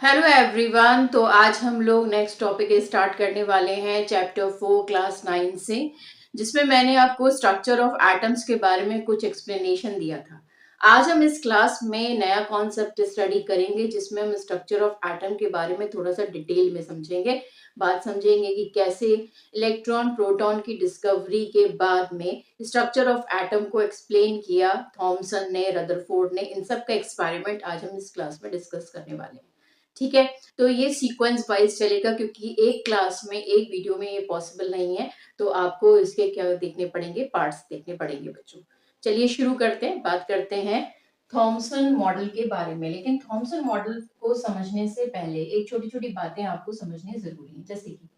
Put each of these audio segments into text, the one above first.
Hello everyone. तो आज हम लोग नेक्स्ट टॉपिक स्टार्ट करने वाले हैं चैप्टर 4 क्लास 9 से, जिसमें मैंने आपको स्ट्रक्चर ऑफ एटम्स के बारे में कुछ एक्सप्लेनेशन दिया था। आज हम इस क्लास में नया कॉन्सेप्ट स्टडी करेंगे, जिसमें हम स्ट्रक्चर ऑफ एटम के बारे में थोड़ा सा डिटेल में समझेंगे। बात समझेंगे कि कैसे इलेक्ट्रॉन प्रोटॉन की डिस्कवरी के बाद में स्ट्रक्चर ऑफ एटम को एक्सप्लेन किया थॉमसन ने, रदरफोर्ड ने। इन सब का एक्सपेरिमेंट आज हम इस क्लास में डिस्कस करने वाले हैं। ठीक है, तो ये सीक्वेंस वाइज चलेगा, क्योंकि एक क्लास में एक वीडियो में ये पॉसिबल नहीं है। तो आपको इसके क्या देखने पड़ेंगे, पार्ट्स देखने पड़ेंगे बच्चों। चलिए शुरू करते हैं, बात करते हैं थॉमसन मॉडल के बारे में। लेकिन थॉमसन मॉडल को समझने से पहले एक छोटी छोटी बातें आपको समझनी जरूरी है। जैसे कि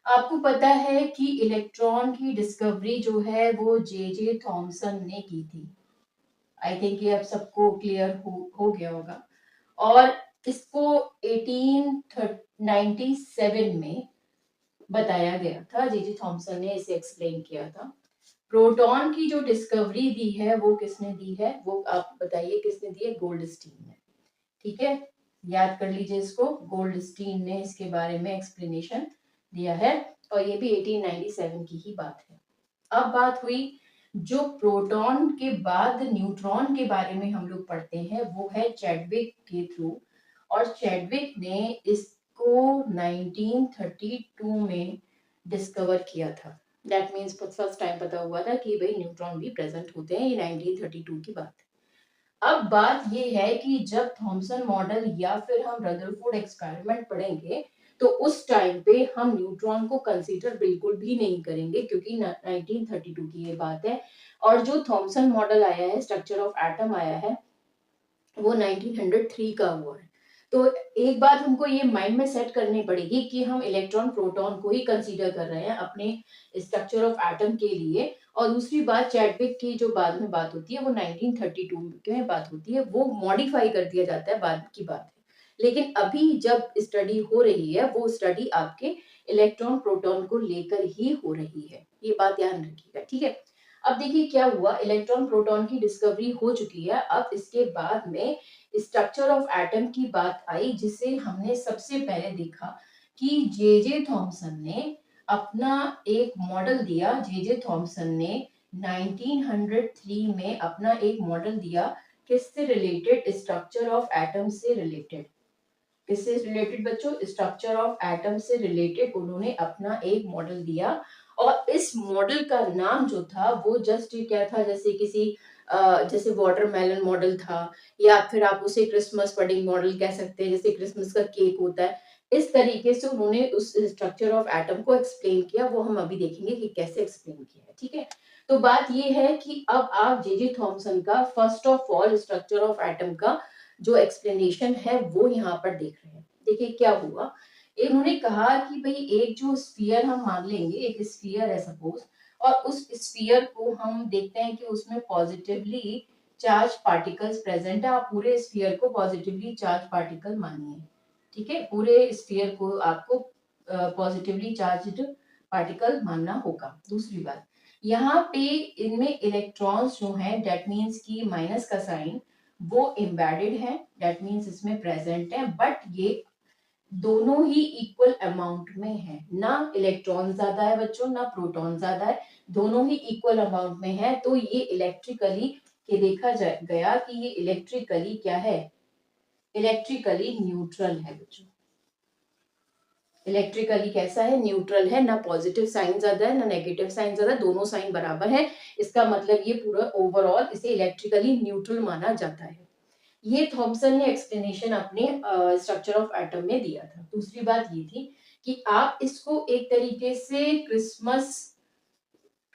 आपको पता है कि इलेक्ट्रॉन की डिस्कवरी जो है वो जे थॉमसन ने की थी। आई थिंक ये अब सबको क्लियर हो गया होगा। और इसको 1897 में बताया गया था। जे थॉमसन ने इसे एक्सप्लेन किया था। प्रोटॉन की जो डिस्कवरी दी है वो किसने दी है, वो आप बताइए किसने दी है? गोल्डस्टीन ने। ठीक है, याद कर लीजिए इसको। गोल्डस्टीन ने इसके बारे में एक्सप्लेनेशन दिया है, और ये भी 1897 की ही बात है। अब बात हुई जो प्रोटॉन के बाद न्यूट्रॉन के बारे में हम लोग पढ़ते हैं, वो है चैडविक के थ्रू। और चैडविक ने इसको 1932 में डिस्कवर किया था। दैट मीन्स फर्स्ट टाइम पता हुआ था कि भाई न्यूट्रॉन भी प्रेजेंट होते हैं। ये 1932 की बात है। अब बात ये है कि जब थॉमसन मॉडल या फिर हम रदरफोर्ड एक्सपेरिमेंट पढ़ेंगे, तो उस टाइम पे हम न्यूट्रॉन को कंसीडर बिल्कुल भी नहीं करेंगे, क्योंकि 1932 की ये बात है। और जो थॉमसन मॉडल आया है, स्ट्रक्चर ऑफ एटम आया है, वो 1903 का हुआ है। तो एक बात हमको ये माइंड में सेट करनी पड़ेगी कि हम इलेक्ट्रॉन प्रोटॉन को ही कंसीडर कर रहे हैं अपने स्ट्रक्चर ऑफ एटम के लिए। और दूसरी बात, चैडविक की जो बाद में बात होती है वो 1932 में बात होती है, वो मॉडिफाई कर दिया जाता है, बाद की बात है। लेकिन अभी जब स्टडी हो रही है, वो स्टडी आपके इलेक्ट्रॉन प्रोटॉन को लेकर ही हो रही है। ये बात ध्यान रखिएगा, ठीक है। अब देखिए क्या हुआ, इलेक्ट्रॉन प्रोटॉन की डिस्कवरी हो चुकी है। अब इसके बाद में स्ट्रक्चर ऑफ एटम की बात आई, जिसे हमने सबसे पहले देखा कि जे थॉमसन ने अपना एक मॉडल दिया। जे थॉमसन ने 1903 में अपना एक मॉडल दिया। किससे रिलेटेड? स्ट्रक्चर ऑफ एटम से रिलेटेड। किससे रिलेटेड बच्चों? स्ट्रक्चर ऑफ एटम से रिलेटेड उन्होंने अपना एक मॉडल दिया। और इस मॉडल का नाम जो था वो जस्ट क्या था, जैसे किसी जैसे वाटरमेलन मॉडल था, या फिर आप उसे क्रिसमस पडिंग मॉडल कह सकते हैं, जैसे क्रिसमस का केक होता है। इस तरीके से उन्होंने उस स्ट्रक्चर ऑफ एटम को एक्सप्लेन किया। वो हम अभी देखेंगे कि कैसे एक्सप्लेन किया है, ठीक है। तो बात ये है कि अब आप जे थॉमसन का first of all structure of atom का जो एक्सप्लेनेशन है वो यहाँ पर देख रहे हैं। देखिए क्या हुआ, इन्होंने कहा कि भाई एक जो स्फीयर हम मान लेंगे, एक स्फीयर है सपोज, और उस स्फीयर को हम देखते हैं कि उसमें पॉजिटिवली चार्ज पार्टिकल्स प्रेजेंट है। आप पूरे स्फीयर को पॉजिटिवली चार्ज पार्टिकल मानिए, ठीक है। पूरे स्फीयर को आपको पॉजिटिवली चार्ज्ड पार्टिकल मानना होगा। दूसरी बात, यहाँ पे इनमें इलेक्ट्रॉन्स जो हैं, डेट मीन्स की माइनस का साइन वो एम्बेडेड है, डेट मीन्स इसमें प्रेजेंट है। बट ये दोनों ही इक्वल अमाउंट में है। ना इलेक्ट्रॉन ज्यादा है बच्चों, ना प्रोटॉन ज्यादा है, दोनों ही इक्वल अमाउंट में है। तो ये इलेक्ट्रिकली के देखा गया कि ये इलेक्ट्रिकली क्या है? इलेक्ट्रिकली न्यूट्रल है बच्चों। इलेक्ट्रिकली कैसा है? न्यूट्रल है। ना पॉजिटिव साइन ज्यादा है, ना नेगेटिव साइन ज्यादा है, दोनों साइन बराबर है। इसका मतलब ये पूरा ओवरऑल इसे इलेक्ट्रिकली न्यूट्रल माना जाता है। ये थॉमसन ने एक्सप्लेनेशन अपने स्ट्रक्चर ऑफ एटम में दिया था। दूसरी बात ये थी कि आप इसको एक तरीके से क्रिसमस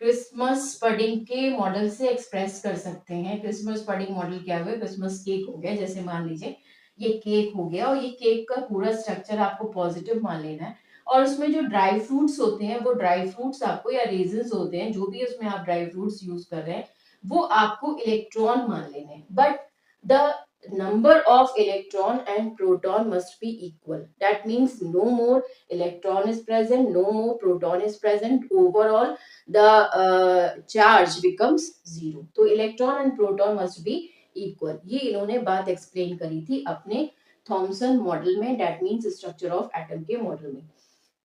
क्रिसमस पडिंग के मॉडल से एक्सप्रेस कर सकते हैं। क्रिसमस पडिंग मॉडल क्या हुआ? क्रिसमस केक हो गया। जैसे मान लीजिए ये केक हो गया, और ये केक का पूरा स्ट्रक्चर आपको पॉजिटिव मान लेना है। और उसमें जो ड्राई फ्रूट्स होते हैं, वो ड्राई फ्रूट्स आपको, या रेजन्स होते हैं, जो भी उसमें आप ड्राई फ्रूट्स यूज कर रहे हैं, वो आपको इलेक्ट्रॉन मान लेने हैं। But the number of electron and proton must be equal. That means no more electron is present, no more proton is present. Overall the charge becomes zero. तो electron and proton must be equal. ये इन्होंने बात explain करी थी अपने Thompson model में, that means structure of atom के model में।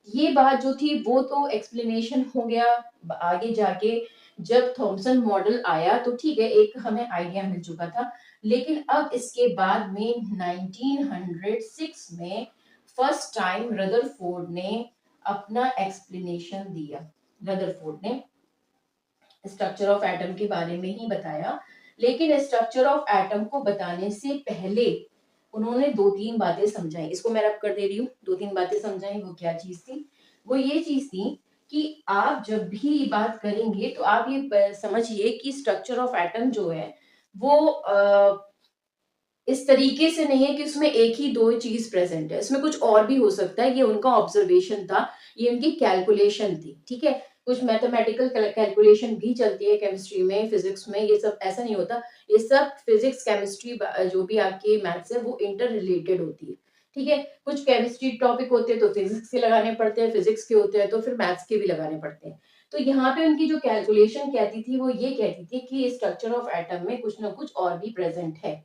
ये बात जो थी वो तो एक्सप्लेनेशन हो गया। आगे जाके जब थॉमसन मॉडल आया तो ठीक है, एक हमें आइडिया मिल चुका था। लेकिन अब इसके बाद में 1906 में फर्स्ट टाइम रदरफोर्ड ने अपना एक्सप्लेनेशन दिया। रदरफोर्ड ने स्ट्रक्चर ऑफ एटम के बारे में ही बताया, लेकिन स्ट्रक्चर ऑफ एटम को बताने से पहले उन्होंने दो तीन बातें समझाई। इसको मैं रब कर दे रही हूँ, दो तीन बातें समझाई। वो क्या चीज थी? वो ये चीज थी कि आप जब भी बात करेंगे तो आप ये समझिए कि स्ट्रक्चर ऑफ एटम जो है वो इस तरीके से नहीं है कि उसमें एक ही दो चीज प्रेजेंट है, इसमें कुछ और भी हो सकता है। ये उनका ऑब्जर्वेशन था, ये उनकी कैलकुलेशन थी, ठीक है। कुछ मैथमेटिकल कैलकुलेशन भी चलती है केमिस्ट्री में, फिजिक्स में, ये सब ऐसा नहीं होता। ये सब फिजिक्स केमिस्ट्री जो भी आपके मैथ्स है वो इंटर रिलेटेड होती है, ठीक है। कुछ केमिस्ट्री टॉपिक होते हैं तो फिजिक्स के लगाने पड़ते हैं, फिजिक्स के होते हैं तो फिर मैथ्स के भी लगाने पड़ते हैं। तो यहाँ पे उनकी जो कैलकुलेशन कहती थी वो ये कहती थी कि स्ट्रक्चर ऑफ एटम में कुछ ना कुछ और भी प्रेजेंट है।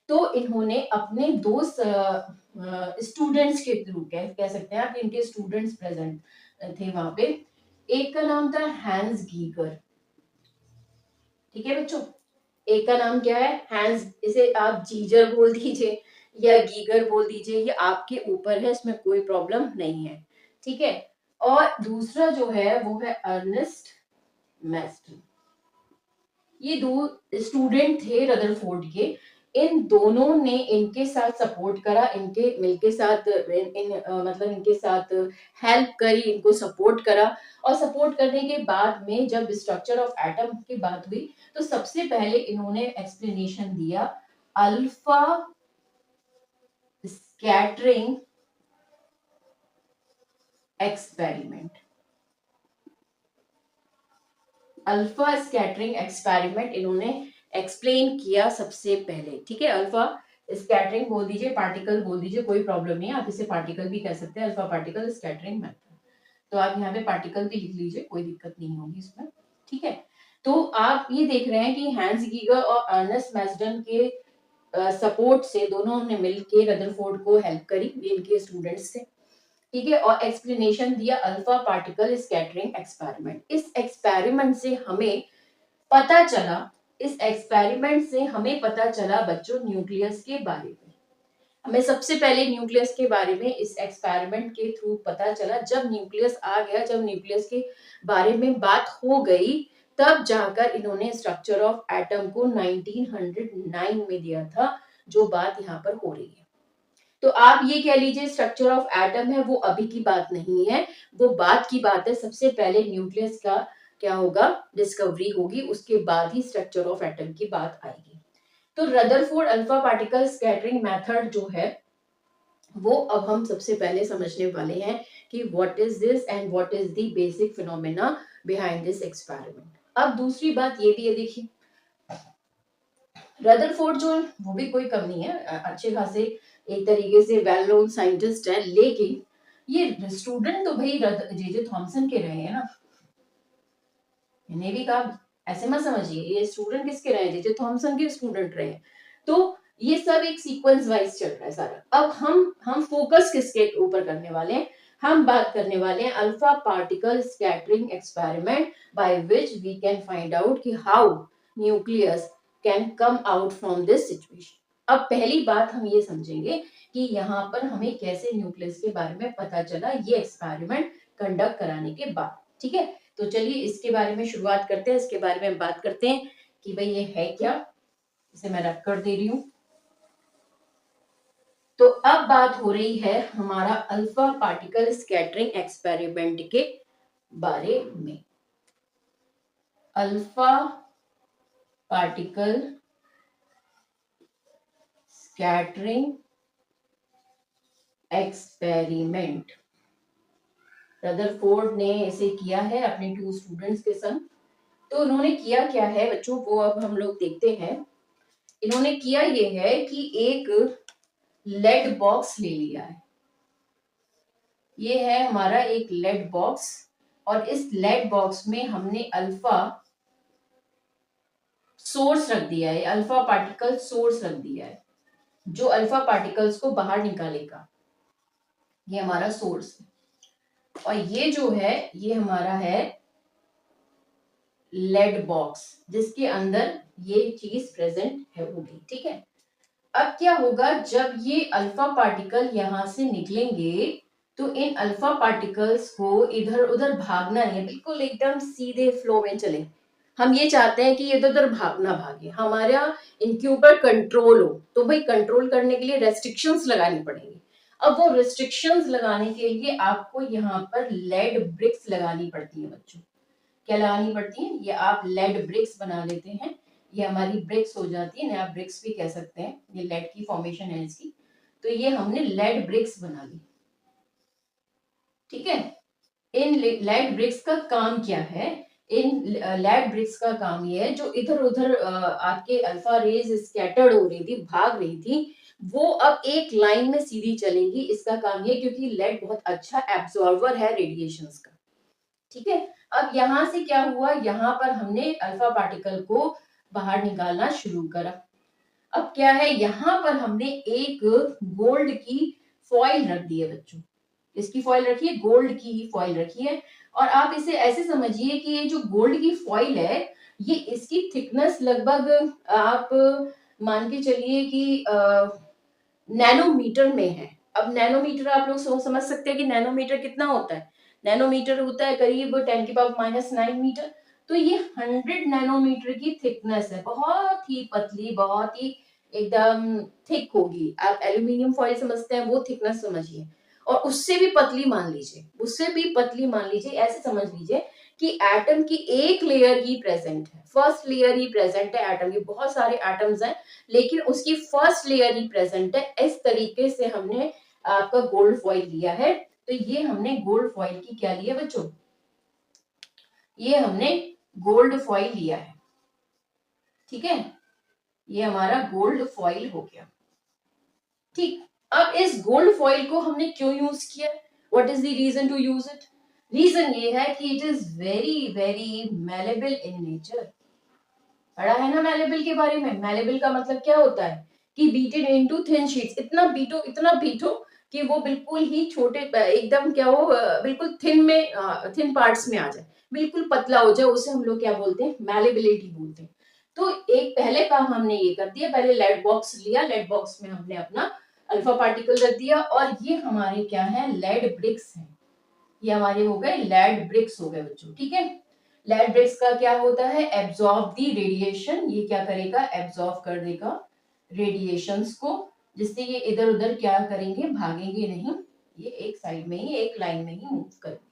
तो इन्होंने अपने दो स्टूडेंट्स के थ्रू, कह सकते हैं आप, इनके स्टूडेंट्स प्रेजेंट थे वहां पे। एक का नाम था हैंस गीगर, ठीक है बच्चों। एक का नाम क्या है? हैंस। इसे आप जीजर बोल दीजिए या गीगर बोल दीजिए, ये आपके ऊपर है, इसमें कोई प्रॉब्लम नहीं है, ठीक है। और दूसरा जो है वो है अर्नेस्ट मैस्टन। ये दो स्टूडेंट थे रदरफोर्ड के। इन दोनों ने इनके साथ सपोर्ट करा, इनके मिलके साथ मतलब इनके साथ हेल्प करी, इनको सपोर्ट करा। और सपोर्ट करने के बाद में जब स्ट्रक्चर ऑफ एटम की बात हुई तो सबसे पहले इन्होंने एक्सप्लेनेशन दिया alpha scattering experiment. Alpha scattering experiment इन्होंने एक्सप्लेन किया सबसे पहले, ठीक है। अल्फा स्कैटरिंग बोल दीजिए, पार्टिकल बोल दीजिए, कोई प्रॉब्लम नहीं है, आप इसे पार्टिकल भी कह सकते हैं, अल्फा पार्टिकल स्कैटरिंग मेथड। तो आप यहाँ पे पार्टिकल भी लिख लीजिए, कोई दिक्कत नहीं होगी इसमें, ठीक है। तो आप ये देख रहे हैं कि हैंस गीगर और अर्नेस्ट मैस्डन के सपोर्ट से दोनों ने मिलकर रदरफोर्ड को हेल्प करी, ये इनके स्टूडेंट्स थे, ठीक है। और एक्सप्लेनेशन दिया अल्फा पार्टिकल स्कैटरिंग एक्सपेरिमेंट। इस एक्सपेरिमेंट से हमें पता चला, इस एक्सपेरिमेंट से हमें पता चला बच्चों न्यूक्लियस के बारे में। हमें सबसे पहले न्यूक्लियस के बारे में इस एक्सपेरिमेंट के थ्रू पता चला। जब न्यूक्लियस आ गया, जब न्यूक्लियस के बारे में बात हो गई, तब जाकर इन्होंने स्ट्रक्चर ऑफ एटम को 1909 में दिया था, जो बात यहाँ पर हो रही है। तो आप ये कह लीजिए स्ट्रक्चर ऑफ एटम है वो अभी की बात नहीं है, वो बात की बात है। सबसे पहले न्यूक्लियस का क्या होगा, डिस्कवरी होगी, उसके बाद ही स्ट्रक्चर ऑफ एटम की बात आएगी। तो Rutherford alpha particle scattering method जो है वो अब हम सबसे पहले समझने वाले हैं कि what is this and what is the basic phenomena behind this experiment. अब दूसरी बात ये भी है, देखिए रदरफोर्ड जो है वो भी कोई कम नहीं है, अच्छे खासे एक तरीके से वेल नोन साइंटिस्ट है, लेकिन ये स्टूडेंट तो भाई जे थॉमसन के रहे हैं ना। इन्हें भी कहा, ऐसे मत समझिए ये स्टूडेंट किसके रहे हैं, जे थॉमसन के स्टूडेंट रहे हैं। तो ये सब एक सीक्वेंस वाइज चल रहा है सारा। अब हम फोकस किसके ऊपर करने वाले हैं? हम बात करने वाले हैं alpha particle scattering experiment by which we can find out कि how nucleus can come out from this situation. अब पहली बात हम ये समझेंगे कि यहाँ पर हमें कैसे न्यूक्लियस के बारे में पता चला, ये एक्सपेरिमेंट कंडक्ट कराने के बाद, ठीक है। तो चलिए इसके बारे में शुरुआत करते हैं, इसके बारे में बात करते हैं कि भाई ये है क्या। इसे मैं रख कर दे रही हूं। तो अब बात हो रही है हमारा अल्फा पार्टिकल स्कैटरिंग एक्सपेरिमेंट के बारे में। Alpha particle scattering experiment Rutherford ने इसे किया है अपने 2 स्टूडेंट्स के संग। तो उन्होंने किया क्या है बच्चों, वो अब हम लोग देखते हैं। इन्होंने किया ये है कि एक लेड बॉक्स ले लिया है। ये है हमारा एक लेड बॉक्स, और इस लेड बॉक्स में हमने अल्फा सोर्स रख दिया है, अल्फा पार्टिकल सोर्स रख दिया है। जो अल्फा पार्टिकल्स को बाहर निकालेगा। ये हमारा सोर्स है। और ये जो है ये हमारा है लेड बॉक्स, जिसके अंदर ये चीज प्रेजेंट है होगी। ठीक है, अब क्या होगा, जब ये अल्फा पार्टिकल यहां से निकलेंगे तो इन अल्फा पार्टिकल्स को इधर उधर भागना है, बिल्कुल एकदम सीधे फ्लो में चले। हम ये चाहते हैं कि इधर उधर भागना भागे, हमारा इनके ऊपर कंट्रोल हो। तो भाई कंट्रोल करने के लिए रेस्ट्रिक्शंस लगानी पड़ेंगी। अब वो रेस्ट्रिक्शंस लगाने के लिए आपको यहाँ पर लेड ब्रिक्स लगानी पड़ती है बच्चों। क्या लगानी पड़ती है, ये आप लेड ब्रिक्स बना लेते हैं। ये हमारी ब्रिक्स हो जाती है, नया ब्रिक्स भी कह सकते हैं, ये लेड की फॉर्मेशन है इसकी। तो ये हमने लेड ब्रिक्स बना ली। ठीक है, इन लेड ब्रिक्स का काम क्या है, इन लेड ब्रिक्स का काम ये है, जो इधर उधर आपके अल्फा रेज स्कैटर्ड हो रही थी, भाग रही थी, वो अब एक लाइन में सीधी चलेंगी। इसका काम ये, क्योंकि लेड बहुत अच्छा एब्जॉर्बर है रेडिएशंस का। ठीक है, अब यहां से क्या हुआ, यहाँ पर हमने अल्फा पार्टिकल को बाहर निकालना शुरू करा। अब क्या है, यहाँ पर हमने एक गोल्ड की फॉइल रख दी है बच्चों। इसकी फॉइल रखी है, गोल्ड की ही फॉइल रखी है। और आप इसे ऐसे समझिए कि ये जो गोल्ड की फॉइल है, ये इसकी थिकनेस लगभग आप मान के चलिए कि नैनोमीटर में है। अब नैनोमीटर आप लोग समझ सकते हैं कि नैनोमीटर कितना होता है। नैनोमीटर होता है करीब 10⁻⁹ मीटर। तो ये 100 नैनोमीटर की थिकनेस है, बहुत ही पतली, बहुत ही एकदम थिक होगी। आप एल्यूमिनियम फॉइल समझते हैं, वो थिकनेस समझिए। और उससे भी पतली मान लीजिए, उससे भी पतली मान लीजिए, ऐसे समझ लीजिए कि एटम की एक लेयर ही प्रेजेंट है, फर्स्ट लेयर ही प्रेजेंट है एटम की। बहुत सारे एटम्स हैं लेकिन उसकी फर्स्ट लेयर ही प्रेजेंट है। इस तरीके से हमने आपका गोल्ड फॉइल लिया है। तो ये हमने गोल्ड फॉइल की क्या लिया बच्चों, ये हमने गोल्ड फॉइल लिया है। ठीक है, ये हमारा गोल्ड फॉइल हो गया। ठीक, अब इस गोल्ड फॉइल को हमने क्यों यूज किया, what is the reason to use it. Reason ये है कि it is very very malleable in nature. पढ़ा है ना मैलेबल के बारे में। मैलेबल का मतलब क्या होता है कि बीटेड इनटू थिन शीट्स, इतना बीटो कि वो बिल्कुल ही छोटे एकदम क्या हो बिल्कुल थिन में थिन पार्ट्स में आ जाए, बिल्कुल पतला हो जाए, उसे हम लोग क्या बोलते हैं, मैलेबिलिटी बोलते हैं। तो एक पहले काम हमने ये कर दिया, पहले लेड बॉक्स लिया, लेड बॉक्स में हमने अपना अल्फा पार्टिकल रख दिया। और ये हमारे क्या है, लेड ब्रिक्स है। ये हमारे हो गए लेड ब्रिक्स हो गए बच्चों। ठीक है, लेड ब्रिक्स का क्या होता है, एब्जॉर्ब दी रेडिएशन। ये क्या करेगा, एब्जॉर्ब कर देगा रेडिएशंस को, जिससे ये इधर उधर क्या करेंगे, भागेंगे नहीं, ये एक साइड में ही, एक लाइन में ही मूव करेंगे।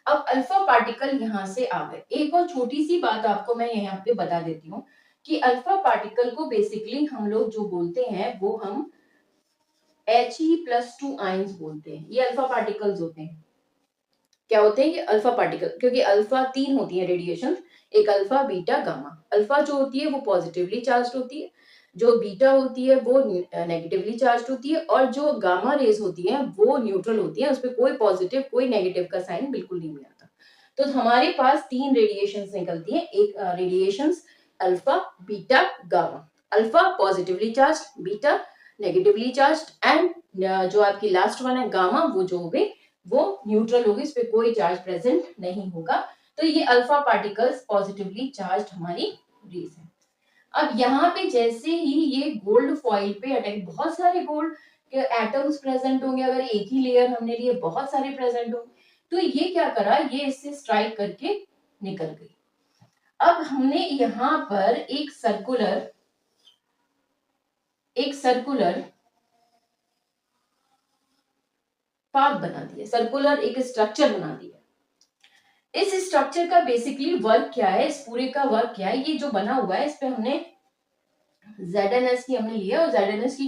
अब अल्फा पार्टिकल यहाँ से आ गए। एक और छोटी सी बात आपको मैं यहाँ पे बता देती हूँ कि अल्फा पार्टिकल को बेसिकली हम लोग जो बोलते हैं वो हम He+2 आयंस बोलते हैं। ये अल्फा पार्टिकल्स होते हैं। क्या होते हैं ये अल्फा पार्टिकल, क्योंकि अल्फा 3 होती है रेडिएशन, एक अल्फा बीटा गामा। अल्फा जो होती है वो पॉजिटिवली चार्ज होती है, जो बीटा होती है वो नेगेटिवली चार्ज होती है, और जो गामा रेज होती है वो न्यूट्रल होती है, उसमें कोई पॉजिटिव कोई नेगेटिव का साइन बिल्कुल नहीं आता। तो हमारे पास 3 रेडिएशंस निकलती है, एक radiations alpha beta gamma. Alpha positively charge, beta negatively charge, and जो आपकी लास्ट वन है गामा, वो जो होगी वो न्यूट्रल होगी, इस पे कोई चार्ज प्रेजेंट नहीं होगा। तो ये अल्फा पार्टिकल्स पॉजिटिवली चार्ज हमारी रेज है। अब यहाँ पे जैसे ही ये गोल्ड फॉइल पे अटैक, बहुत सारे गोल्ड के एटम्स प्रेजेंट होंगे, अगर एक ही लेयर हमने लिए बहुत सारे प्रेजेंट होंगे। तो ये क्या करा, ये इससे स्ट्राइक करके निकल गई। अब हमने यहाँ पर एक सर्कुलर पाथ बना दिया, सर्कुलर एक स्ट्रक्चर बना दिया। इस स्ट्रक्चर का बेसिकली वर्क क्या है, इस पूरे का वर्क क्या है, ये जो बना हुआ है इस पे हमने ZnS की हमने लिया और ZnS की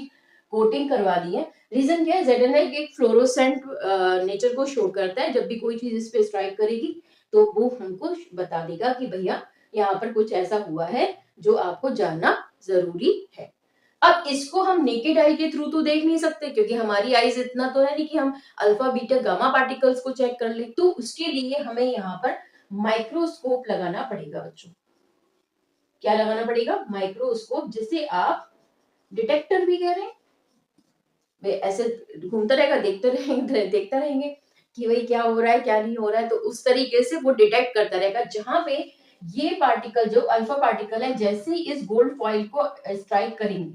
कोटिंग करवा दी है। रीजन क्या है, ZnS एक फ्लोरोसेंट नेचर को शो करता है। जब भी कोई चीज इस पे स्ट्राइक करेगी तो वो हमको बता देगा कि भैया यहाँ पर कुछ ऐसा हुआ है जो आपको जानना जरूरी है। अब इसको हम नेकेड आई के थ्रू तो देख नहीं सकते, क्योंकि हमारी आईज इतना तो है नहीं कि हम अल्फा बीटा गामा पार्टिकल्स को चेक कर ले। तो उसके लिए हमें यहाँ पर माइक्रोस्कोप लगाना पड़ेगा बच्चों। क्या लगाना पड़ेगा, माइक्रोस्कोप, जिसे आप डिटेक्टर भी कह रहे हैं। वे ऐसे घूमता रहेगा, देखता रहेंगे कि भाई क्या हो रहा है, क्या नहीं हो रहा है, तो उस तरीके से वो डिटेक्ट करता रहेगा। जहाँ पे ये पार्टिकल जो अल्फा पार्टिकल है, जैसे ही इस गोल्ड फॉइल को स्ट्राइक करेंगे,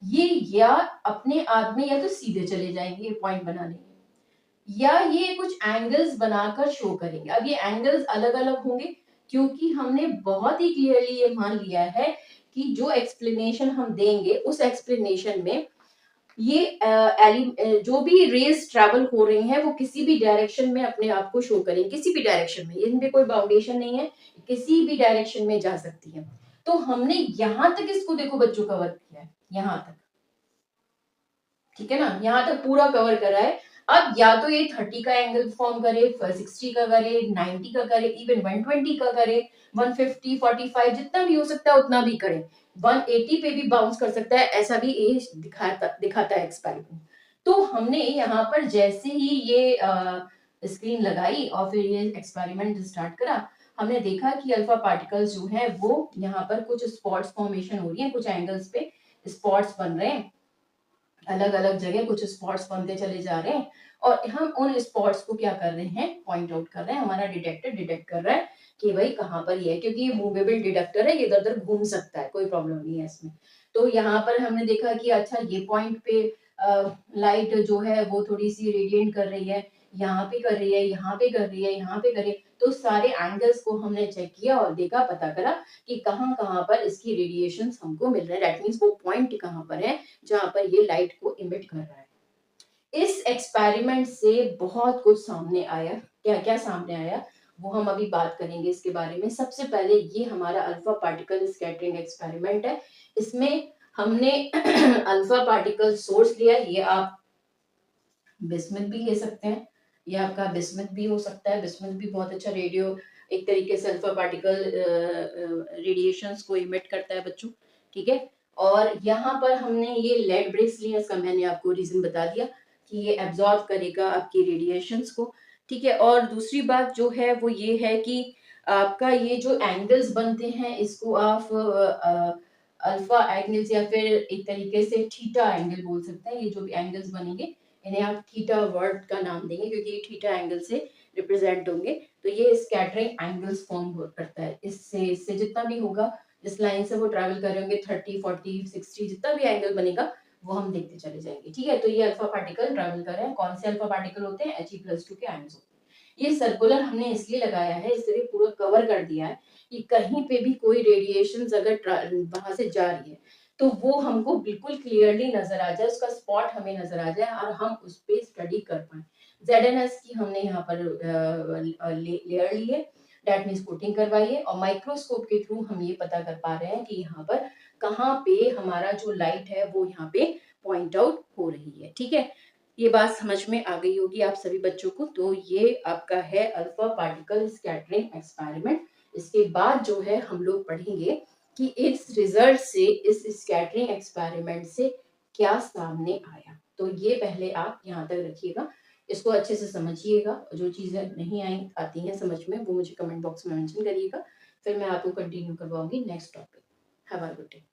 ये या अपने आप में या तो सीधे चले जाएंगे, ये पॉइंट बना लेंगे, या ये कुछ एंगल्स बनाकर शो करेंगे। अब ये एंगल्स अलग अलग होंगे, क्योंकि हमने बहुत ही क्लियरली ये मान लिया है कि जो एक्सप्लेनेशन हम देंगे उस एक्सप्लेनेशन में ये जो भी रेज ट्रैवल हो रही हैं वो किसी भी डायरेक्शन में अपने आप को शो करेंगे, किसी भी डायरेक्शन में, इनमें कोई बाउंडेशन नहीं है, किसी भी डायरेक्शन में जा सकती है। तो हमने यहां तक इसको देखो बच्चों कवर किया है, यहां तक, ठीक है ना, यहाँ तक पूरा कवर करा है। अब या तो ये 30 का एंगल फॉर्म करे, 60 का करे, 90 का करे, इवन 120 का करे, 150, 45, जितना भी हो सकता है उतना भी करे, 180 पे भी बाउंस कर सकता है, ऐसा भी ये दिखाता है एक्सपेरिमेंट। तो हमने यहाँ पर जैसे ही ये स्क्रीन लगाई और फिर ये एक्सपेरिमेंट स्टार्ट करा, हमने देखा कि अल्फा पार्टिकल्स जो है वो यहाँ पर कुछ स्पॉट्स फॉर्मेशन हो रही है, कुछ एंगल्स पे स्पॉट्स बन रहे हैं, अलग अलग जगह कुछ स्पॉट्स बनते चले जा रहे हैं, और हम उन स्पॉट्स को क्या कर रहे हैं, पॉइंट आउट कर रहे हैं। हमारा डिटेक्टर डिटेक्ट कर रहा है कि भाई कहाँ पर ये है, क्योंकि ये मूवेबल डिटेक्टर है, ये इधर उधर घूम सकता है, कोई प्रॉब्लम नहीं है इसमें। तो यहाँ पर हमने देखा कि अच्छा ये पॉइंट पे लाइट जो है वो थोड़ी सी रेडिएंट कर रही है, यहाँ पे कर रही है, यहाँ पे कर रही है, यहाँ पे कर रही है। तो सारे एंगल्स को हमने चेक किया और देखा, पता करा कि कहाँ कहाँ पर इसकी रेडिएशन हमको मिल रहा है, दैट मीन्स वो पॉइंट कहाँ पर है जहां पर ये लाइट को इमिट कर रहा है। इस एक्सपेरिमेंट से बहुत कुछ सामने आया। क्या क्या सामने आया वो हम अभी बात करेंगे इसके बारे में। सबसे पहले ये हमारा अल्फा पार्टिकल स्कैटरिंग एक्सपेरिमेंट है। इसमें हमने अल्फा पार्टिकल सोर्स लिया, ये आप बिस्मथ भी ले सकते हैं, ये आपका बिस्मथ भी हो सकता है। बिस्मथ भी बहुत अच्छा रेडियो, एक तरीके से अल्फा पार्टिकल रेडिएशंस को इमिट करता है बच्चों, ठीक है। और यहाँ पर हमने ये लेड ब्रिक्स लिए, इसका मैंने आपको रीजन बता दिया कि ये एब्जॉर्ब करेगा आपकी रेडिएशंस को, ठीक है। और दूसरी बात जो है वो ये है कि आपका ये जो एंगल्स बनते हैं इसको आप अल्फा एंगल्स या फिर एक तरीके से थीटा एंगल बोल सकते हैं। ये जो भी एंगल्स बनेंगे इन्हें आप थीटा वर्ड का नाम देंगे, क्योंकि ये थीटा एंगल से रिप्रेजेंट होंगे। तो ये स्कैटरिंग एंगल्स फॉर्म करता है। इससे जितना भी होगा, जिस लाइन से वो ट्रैवल कर रहे होंगे, 30, 40, 60, जितना भी एंगल बनेगा वो हम देखते चले जाएंगे, ठीक है। तो ये अल्फा पार्टिकल ट्रैवल कर रहे हैं। कौन से अल्फा पार्टिकल होते हैं? He+2 के आयंस होते हैं। ये सर्कुलर हमने इसलिए लगाया है, इसलिए पूरा कवर कर दिया है कि कहीं पे भी कोई रेडिएशन अगर वहां से जा रही है तो वो हमको बिल्कुल क्लियरली नजर आ जाए, उसका स्पॉट हमें नजर आ जाए और हम उस पर स्टडी कर पाए। ZNS की हमने यहाँ पर लेयर ली है, डेट मीन्स कोटिंग करवाई है, और माइक्रोस्कोप के थ्रू हम ये पता कर पा रहे हैं कि यहाँ पर कहाँ पे हमारा जो लाइट है वो यहाँ पे पॉइंट आउट हो रही है, ठीक है। ये बात समझ में आ गई होगी आप सभी बच्चों को। तो ये आपका है अल्फा पार्टिकल स्कैटरिंग एक्सपेरिमेंट। इसके बाद जो है हम लोग पढ़ेंगे कि इस रिजल्ट से, इस स्कैटरिंग एक्सपेरिमेंट से क्या सामने आया। तो ये पहले आप यहाँ तक रखिएगा, इसको अच्छे से समझिएगा। जो चीजें नहीं आती हैं समझ में वो मुझे कमेंट बॉक्स में मेंशन करिएगा, फिर मैं आपको कंटिन्यू करवाऊंगी next topic. Have a good day.